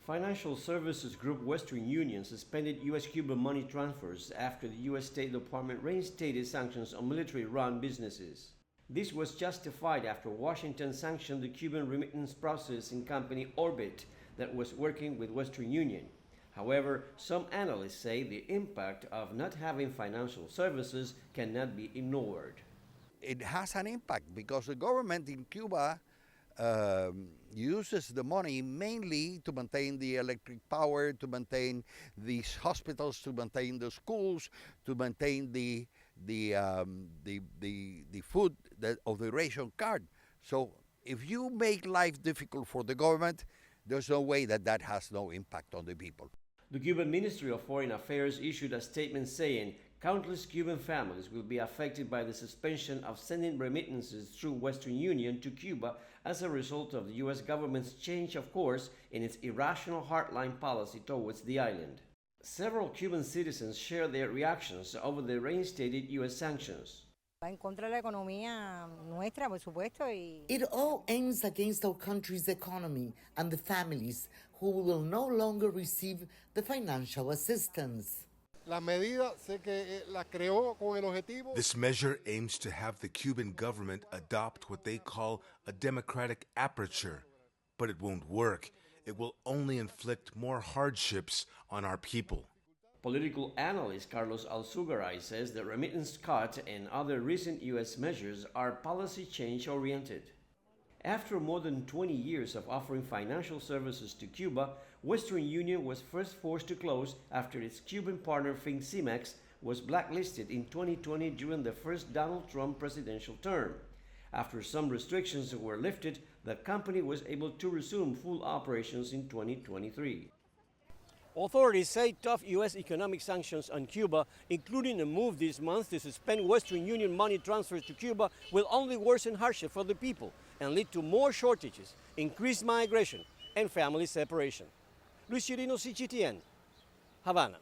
Financial services group Western Union suspended U.S. Cuba money transfers after the U.S. State Department reinstated sanctions on military-run businesses. This was justified after Washington sanctioned the Cuban remittance processing company Orbit that was working with Western Union. However, some analysts say the impact of not having financial services cannot be ignored. It has an impact because the government in Cuba uses the money mainly to maintain the electric power, to maintain these hospitals, to maintain the schools, to maintain the food of the ration card. So if you make life difficult for the government, there's no way that has no impact on the people. The Cuban Ministry of Foreign Affairs issued a statement saying countless Cuban families will be affected by the suspension of sending remittances through Western Union to Cuba as a result of the U.S. government's change of course in its irrational hardline policy towards the island. Several Cuban citizens share their reactions over the reinstated U.S. sanctions. It all aims against our country's economy and the families who will no longer receive the financial assistance. This measure aims to have the Cuban government adopt what they call a democratic aperture, but it won't work. It will only inflict more hardships on our people. Political analyst Carlos Alzugaray says the remittance cut and other recent U.S. measures are policy change-oriented. After more than 20 years of offering financial services to Cuba, Western Union was first forced to close after its Cuban partner Fincimex was blacklisted in 2020 during the first Donald Trump presidential term. After some restrictions were lifted, the company was able to resume full operations in 2023. Authorities say tough U.S. economic sanctions on Cuba, including a move this month to suspend Western Union money transfers to Cuba, will only worsen hardship for the people and lead to more shortages, increased migration, and family separation. Luis Chirino, CGTN, Havana.